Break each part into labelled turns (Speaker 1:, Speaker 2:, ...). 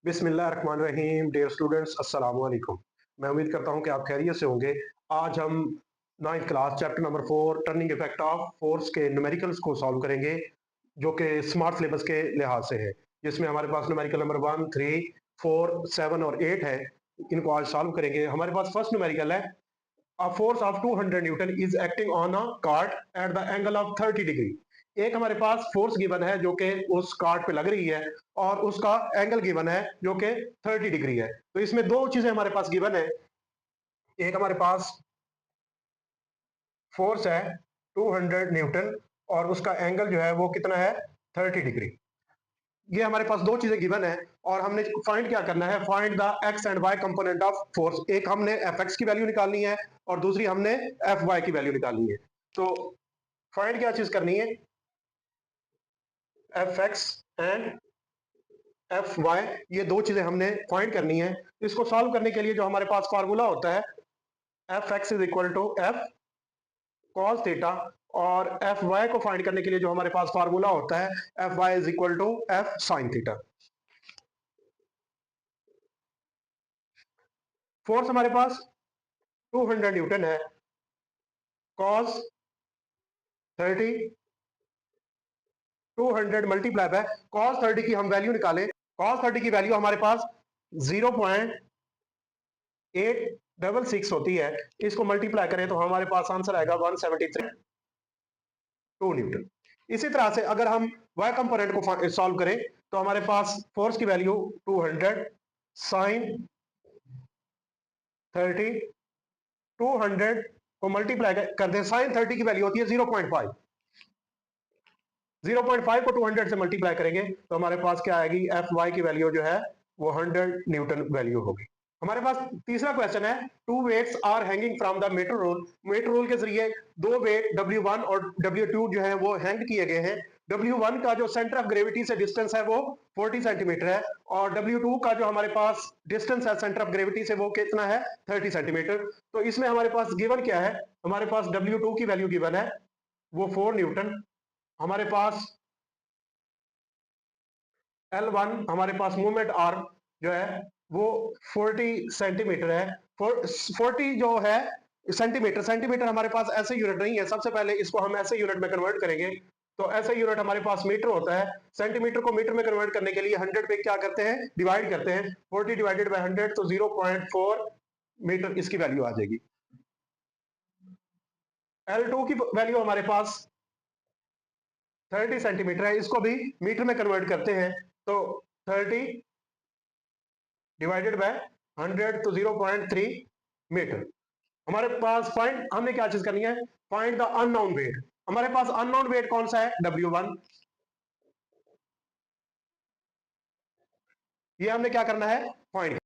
Speaker 1: बिस्मिल्लाहिर्रहमानिर्रहीम। Dear students, अस्सलाम वालेकुम। मैं उम्मीद करता हूं कि आप खैरियत से होंगे। आज हम 9th class chapter number 4 turning effect of force के न्यूमेरिकल्स को सॉल्व करेंगे, जो कि स्मार्ट सिलेबस के लिहाज से है, जिसमें हमारे पास न्यूमेरिकल नंबर 1, 3, 4, 7 और 8 है। इनको आज सॉल्व करेंगे। हमारे पास फर्स्ट न्यूमेरिकल है, A force of 200 Newton is acting on a cart at the angle of 30 degree. एक हमारे पास फोर्स गिवन है जो कि उस कार्ट पे लग रही है और उसका एंगल गिवन है जो कि 30 डिग्री है। तो इसमें दो चीजें हमारे पास गिवन है। एक हमारे पास फोर्स है 200 न्यूटन और उसका एंगल जो है वो कितना है, 30 डिग्री। ये हमारे पास दो चीजें गिवन है और हमने फाइंड क्या करना है, find the X and Y component of force. एक हमने एफ एक्स की वैल्यू निकालनी है और दूसरी हमने एफ वाई की वैल्यू निकालनी है। तो फाइंड क्या चीज करनी है, F X and F Y, ये दो चीजें हमने फाइंड करनी है। इसको सॉल्व करने के लिए जो हमारे पास फार्मूला होता है, F X is equal to F cos theta, और एफ वाई को फाइंड करने के लिए जो हमारे पास फार्मूला होता है, F Y is equal to F sine theta. Force हमारे पास 200 न्यूटन है, कॉस 30, 200 मल्टीप्लाई बाय कॉस 30 की हम वैल्यू निकालें। कॉस 30 की वैल्यू हमारे पास 0.866 होती है। इसको मल्टीप्लाई करें तो हमारे पास आंसर आएगा 173 न्यूटन। इसी तरह से अगर हम वाई कंपोनेंट को सॉल्व करें तो हमारे पास फोर्स की वैल्यू 200 साइन 30, 200 को मल्टीप्लाई कर दें, साइन 30 की वैल्यू होती है 0.5। 0.5 को 200 से मल्टीप्लाई करेंगे तो हमारे पास क्या आएगी, एफ वाई की वैल्यू जो है वो 100 न्यूटन वैल्यू होगी। हमारे पास तीसरा क्वेश्चन है, two weights are hanging from the metre rule. Metre rule के जरिए दो वेट W1 और W2 जो है वो हैंग किए गए हैं। W1 का जो सेंटर ऑफ ग्रेविटी से डिस्टेंस है वो 40 सेंटीमीटर है और W2 का जो हमारे पास डिस्टेंस है सेंटर ऑफ ग्रेविटी से वो कितना है, 30 सेंटीमीटर। तो इसमें हमारे पास गिवन क्या है, हमारे पास W2 की वैल्यू गिवन है वो 4 न्यूटन। हमारे पास L1, हमारे पास मूवमेंट आर्म जो है वो 40 सेंटीमीटर है। 40 जो है सेंटीमीटर, सेंटीमीटर हमारे पास ऐसे यूनिट नहीं है। सबसे पहले इसको हम ऐसे यूनिट में कन्वर्ट करेंगे। तो ऐसे यूनिट हमारे पास मीटर होता है। सेंटीमीटर को मीटर में कन्वर्ट करने के लिए 100 पे क्या करते हैं, डिवाइड करते हैं। 40 डिवाइडेड बाय 100 तो 0.4 मीटर इसकी वैल्यू आ जाएगी। L2 की वैल्यू हमारे पास 30 सेंटीमीटर है, इसको भी मीटर में कन्वर्ट करते हैं तो 30 डिवाइडेड बाय 100 तो 0.3 मीटर। हमारे पास फाइंड, हमने क्या चीज करनी है, फाइंड द अननोन वेट। हमारे पास अननोन वेट कौन सा है, W1। ये हमने क्या करना है, फाइंड।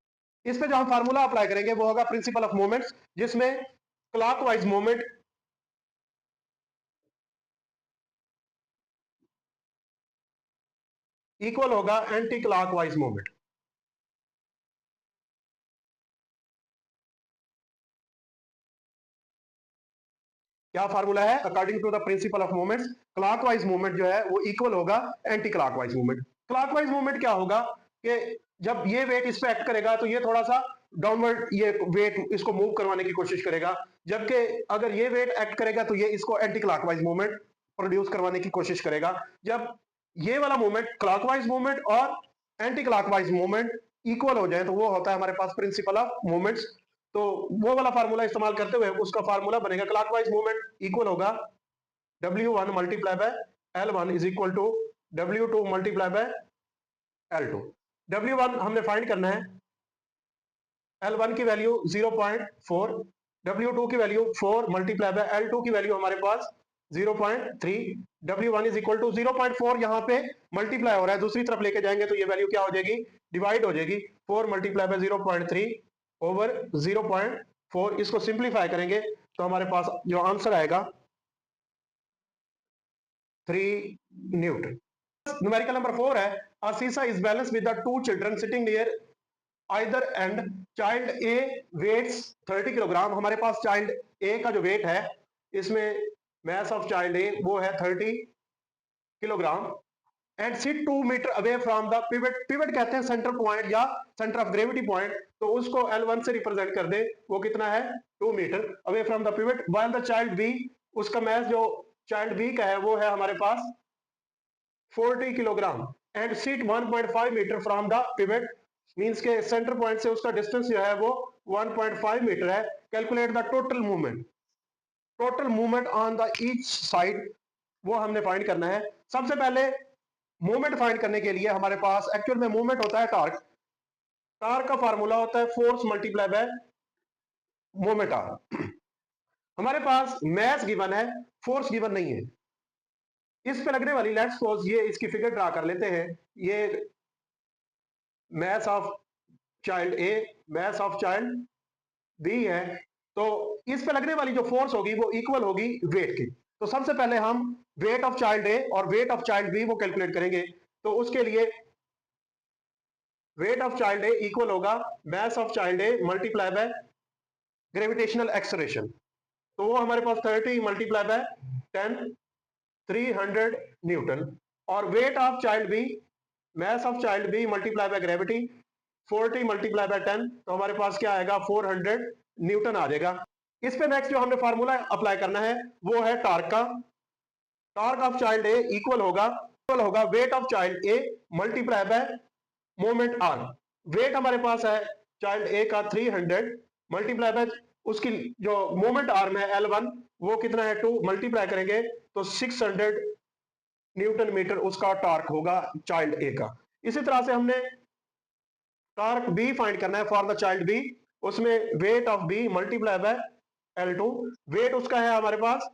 Speaker 1: इस पे जो हम फार्मूला अप्लाई करेंगे वो होगा प्रिंसिपल ऑफ मोमेंट्स, जिसमें क्लॉकवाइज मोमेंट इक्वल होगा एंटी क्लॉकवाइज मोमेंट। क्या फार्मूला है, according to the principle of moments clockwise movement जो है वो इक्वल होगा anticlockwise movement. Clockwise movement क्या होगा कि जब ये वेट इस पे एक्ट करेगा तो ये थोड़ा सा डाउनवर्ड, ये वेट इसको मूव करवाने की कोशिश करेगा, जबकि अगर ये वेट एक्ट करेगा तो ये इसको एंटी क्लॉकवाइज मूवमेंट प्रोड्यूस करवाने की कोशिश करेगा। जब ये वाला मूवमेंट, क्लॉकवाइज मूवमेंट और एंटी क्लॉकवाइज मूवमेंट इक्वल हो जाए तो वो होता है हमारे पास प्रिंसिपल ऑफ मोमेंट्स। तो वो वाला फार्मूला इस्तेमाल करते हुए उसका फार्मूला बनेगा, क्लॉकवाइज मूवमेंट इक्वल होगा W1 multiply by L1 is equal to W2 multiply by L2। W1 हमने फाइंड करना है, L1 की वैल्यू 0.4, W2 की वैल्यू 4 मल्टीप्लाई बाय L2 की वैल्यू हमारे पास 0.3। W1 इज इक्वल टू 0.4 यहाँ पे मल्टीप्लाई हो रहा है, दूसरी तरफ लेके जाएंगे तो ये वैल्यू क्या हो जाएगी, डिवाइड हो जाएगी। 4 मल्टीप्लाई बाय 0.3 ओवर 0.4, इसको सिंप्लीफाई करेंगे तो हमारे पास जो आंसर आएगा 3 न्यूटन। न्यूमेरिकल नंबर 4 है, a seesaw is balanced with the two children sitting near either end. Child A weighs 30 kilogram. हमारे पास चाइल्ड A का जो वेट है, इसमें mass of child A वो है 30 kilogram and sit 2 metre away from the pivot, pivot कहते हैं centre point या सेंटर ऑफ ग्रेविटी पॉइंट, तो उसको L1 से रिप्रेजेंट कर दे, वो कितना है 2 metre away from the pivot, while the child B, उसका मैथ जो चाइल्ड बी का है वो है हमारे पास 40 kilogram, and sit 1.5 metre from the pivot, means के सेंटर पॉइंट से उसका डिस्टेंस जो है वो 1.5 मीटर है। Calculate the total movement, total movement on the each side वो हमने फाइंड करना है। सबसे पहले मूवमेंट फाइंड करने के लिए हमारे पास एक्चुअल में मूवमेंट होता है टॉर्क, टॉर्क का फार्मूला होता है force multiply by moment R. हमारे पास मैथ गिवन है, फोर्स गिवन नहीं है। इस पे लगने वाली, लेट्स सपोज ये इसकी फिगर ड्रा कर लेते हैं, ये math of child A, math of child B है, तो इस पे लगने वाली जो फोर्स होगी वो इक्वल होगी वेट की। तो सबसे पहले हम वेट ऑफ चाइल्ड ए और वेट ऑफ चाइल्ड बी वो कैलकुलेट करेंगे। तो उसके लिए weight of child A equal होगा mass of child A multiply by gravitational acceleration, तो वो हमारे पास 30 मल्टीप्लाई बाय 10 300 न्यूटन, और weight of child B, mass of child B multiply by gravity 40 multiply by 10, तो हमारे पास क्या आएगा 400 न्यूटन आ जाएगा। इस पे नेक्स्ट जो हमने फार्मूला अप्लाई करना है वो है टॉर्क का। Torque of child A equal होगा weight of child A multiply by moment R. Weight हमारे पास है चाइल्ड ए का 300 मल्टीप्लाई बाय उसकी जो मोमेंट आर्म है L1 वो कितना है 2, मल्टीप्लाई करेंगे तो 600 न्यूटन मीटर उसका टॉर्क होगा चाइल्ड ए का। इसी तरह से हमने टॉर्क बी फाइंड करना है फॉर द चाइल्ड बी, उसमें weight of B multiply by L2, weight उसका है हमारे पास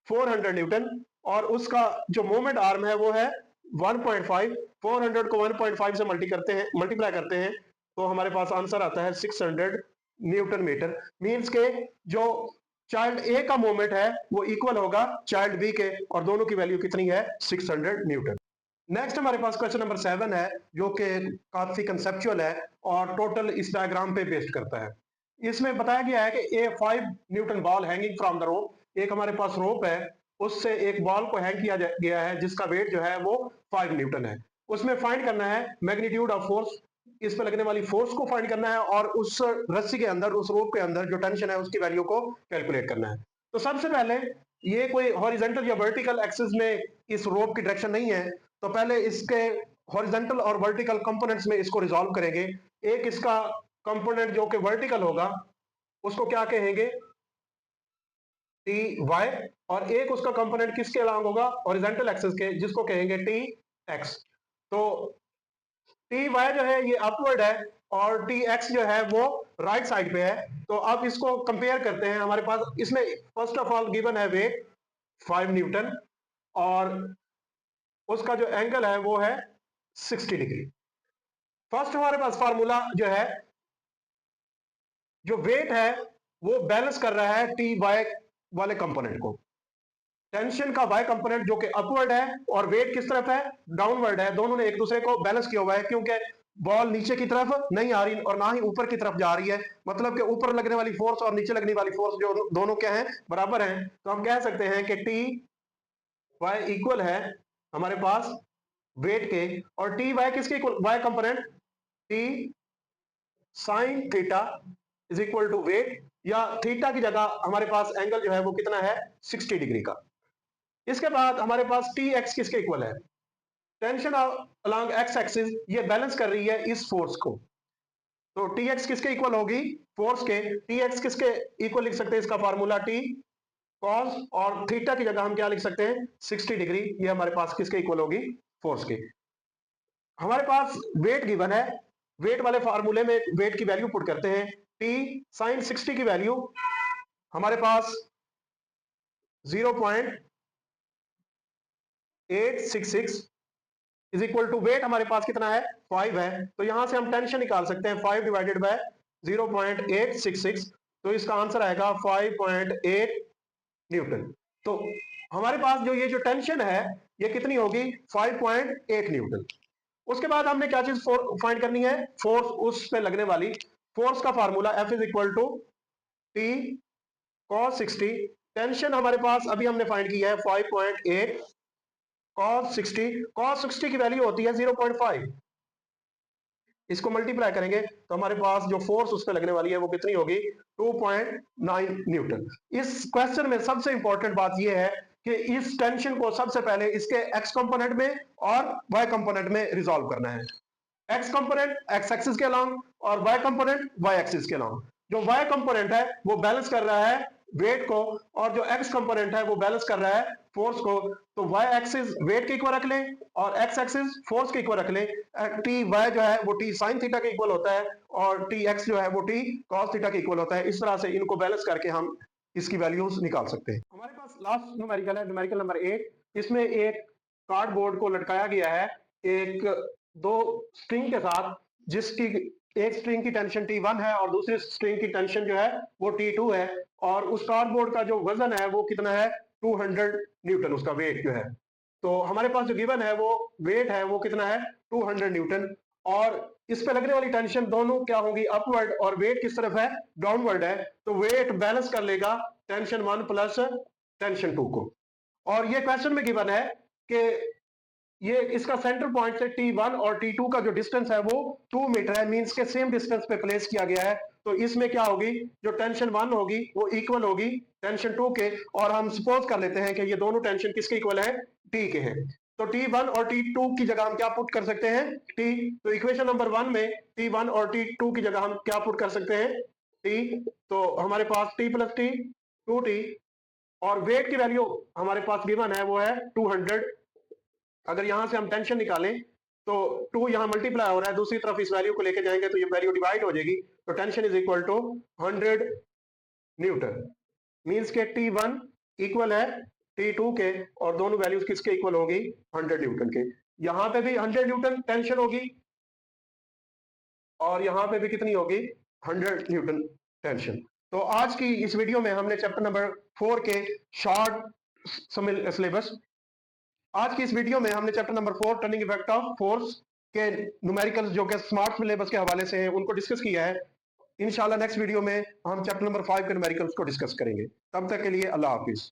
Speaker 1: 400 न्यूटन, और उसका जो मोमेंट आर्म है वो है 1.5, 400 को 1.5 से मल्टीप्लाई करते हैं तो हमारे पास आंसर आता है 600 न्यूटन मीटर। मींस के जो चाइल्ड ए का मोमेंट है वो इक्वल होगा चाइल्ड बी के, और दोनों की वैल्यू कितनी है 600 न्यूटन। नेक्स्ट हमारे पास क्वेश्चन नंबर 7 है जो कि काफी कंसेप्चुअल है और टोटल इस डायग्राम पे बेस्ड करता है। इसमें बताया गया है कि ए 5 Newton ball hanging from the rope, एक हमारे पास रोप है उससे एक बॉल को हैंग किया गया है जिसका वेट जो है वो 5 न्यूटन है। उसमें फाइंड करना है मैग्नीट्यूड ऑफ फोर्स, इस पर लगने वाली फोर्स को फाइंड करना है, और उस रस्सी के अंदर, उस रोप के अंदर जो टेंशन है उसकी वैल्यू को कैलकुलेट करना है। तो सबसे पहले ये कोई हॉरिजॉन्टल या वर्टिकल एक्सिस में इस रोप की डायरेक्शन नहीं है, तो पहले इसके हॉरिजॉन्टल और वर्टिकल कंपोनेंट्स में इसको रिजॉल्व करेंगे। एक इसका कंपोनेंट जो कि वर्टिकल होगा उसको क्या कहेंगे टी वाई, और एक उसका कंपोनेंट किसके अलोंग होगा हॉरिजॉन्टल एक्सिस के, जिसको कहेंगे टी एक्स। तो टी वाई जो है ये अपवर्ड है और टी एक्स जो है वो राइट साइड पे है। तो अब इसको कंपेयर करते हैं। हमारे पास इसमें फर्स्ट ऑफ ऑल गिवन है वेट 5 न्यूटन और उसका जो एंगल है वो है 60 डिग्री। फर्स्ट हमारे पास फार्मूला जो है, जो वेट है वो बैलेंस कर रहा है टी वाई वाले कंपोनेंट को। टेंशन का वाई कंपोनेंट जो कि अपवर्ड है और वेट किस तरफ है डाउनवर्ड है, दोनों ने एक दूसरे को बैलेंस किया हुआ है, क्योंकि बॉल नीचे की तरफ नहीं आ रही और ना ही ऊपर की तरफ जा रही है। मतलब कि ऊपर लगने वाली फोर्स और नीचे लगने वाली फोर्स जो दोनों क्या है बराबर हैं। तो हम कह सकते हैं कि टी वाई इक्वल है हमारे पास वेट के, और टी वाई किसके इक्वल, Y component T sine theta is equal to weight, या थीटा की जगह हमारे पास एंगल जो है वो कितना है 60 डिग्री का। इसके बाद हमारे पास टी एक्स किसके इक्वल है, टेंशन अलोंग एक्स एक्सिस ये बैलेंस कर रही है इस फोर्स को। तो टी एक्स किसके इक्वल होगी फोर्स के, टी एक्स किसके इक्वल लिख सकते हैं, इसका फार्मूला टी कॉस, और थीटा की जगह हम क्या लिख सकते हैं 60 डिग्री, ये हमारे पास किसके इक्वल होगी फोर्स के। हमारे पास वेट गिवन है, वेट वाले फार्मूले में वेट की वैल्यू पुट करते हैं। टी साइन 60 की वैल्यू हमारे पास 0.866 इज इक्वल टू वेट हमारे पास कितना है 5 है, तो यहां से हम टेंशन निकाल सकते हैं 5 डिवाइडेड बाय 0.866, तो इसका आंसर आएगा 5.8 न्यूटन। तो हमारे पास जो ये जो टेंशन है ये कितनी होगी 5.8 न्यूटन। उसके बाद हमने क्या चीज फाइंड करनी है, फोर्स, उस पे लगने वाली फोर्स का formula F is equal to T cos 60। Tension हमारे पास अभी हमने फाइंड किया है 5.8 cos 60 की वैल्यू होती है 0.5। इसको मल्टीप्लाई करेंगे तो हमारे पास जो फोर्स उस पर लगने वाली है वो कितनी होगी, 2.9 न्यूटन। इस क्वेश्चन में सबसे इंपॉर्टेंट बात यह है कि इस टेंशन को सबसे पहले इसके एक्स कंपोनेंट में और वाई कंपोनेंट में रिजॉल्व करना है। एक्स कंपोनेंट एक्स एक्सिस के अलॉन्ग और वाई कंपोनेंट वाई एक्सिस के अलॉन्ग। जो वाई कंपोनेंट है वो बैलेंस कर रहा है वेट को, और जो एक्स कंपोनेंट है वो बैलेंस कर रहा है फोर्स को। तो वाई एक्सिस वेट के इक्वल रख लें और एक्स एक्सिस फोर्स के इक्वल रख लें। टी वाई जो है वो टी साइन थीटा के इक्वल होता है और टी एक्स जो है वो टी कॉस थीटा के इक्वल होता है। इस तरह से इनको बैलेंस करके हम इसकी वैल्यूज निकाल सकते हैं। हमारे पास लास्ट न्यूमेरिकल है, न्यूमेरिकल नंबर 8। इसमें एक कार्डबोर्ड को लटकाया गया है एक दो स्ट्रिंग के साथ, जिसकी एक स्ट्रिंग की टेंशन T1 है और दूसरी स्ट्रिंग की टेंशन जो है वो T2 है, और उस कार्डबोर्ड का जो वजन है वो कितना है, 200 न्यूटन उसका वेट जो है। तो हमारे पास जो गिवन है वो वेट है वो कितना है, 200 न्यूटन, और इस पे लगने वाली टेंशन दोनों क्या होगी, अपवर्ड, और वेट किस तरफ है, डाउनवर्ड है। तो वेट बैलेंस कर लेगा टेंशन 1 प्लस टेंशन 2 को। और ये क्वेश्चन में गिवन है कि ये इसका सेंटर पॉइंट से T1 और T2 का जो डिस्टेंस है वो 2 मीटर है, मींस के सेम डिस्टेंस पे प्लेस किया गया है। तो इसमें क्या होगी, जो टेंशन 1 होगी वो इक्वल होगी टेंशन 2 के, और हम सपोज कर लेते हैं कि ये दोनों टेंशन किसके इक्वल है, T के हैं। तो T1 और T2 की जगह हम क्या पुट कर सकते हैं, T। तो इक्वेशन नंबर 1 में T1 और T2 की जगह हम क्या पुट कर सकते हैं, T। तो हमारे पास T प्लस T 2T, और वेट की वैल्यू हमारे पास गिवन है वो है 200। अगर यहां से हम टेंशन निकालें तो 2 यहां मल्टीप्लाई हो रहा है, दूसरी तरफ इस वैल्यू को लेके जाएंगे तो ये वैल्यू डिवाइड हो जाएगी। तो tension is equal to 100 newton, means के T1 इक्वल है T2 के, और दोनों वैल्यूज किसके इक्वल होगी, 100 न्यूटन के। यहां पे भी 100 न्यूटन टेंशन होगी और यहां पे भी कितनी होगी, 100 न्यूटन टेंशन। तो आज की इस वीडियो में हमने चैप्टर नंबर 4 के शॉर्ट सिलेबस, आज की इस वीडियो में हमने chapter number 4 turning effect of force के न्यूमेरिकल्स जो कि स्मार्ट सिलेबस के हवाले से हैं उनको डिस्कस किया है। इंशाल्लाह नेक्स्ट वीडियो में हम चैप्टर नंबर 5 के न्यूमेरिकल्स को डिस्कस करेंगे। तब तक के लिए अल्लाह हाफिज।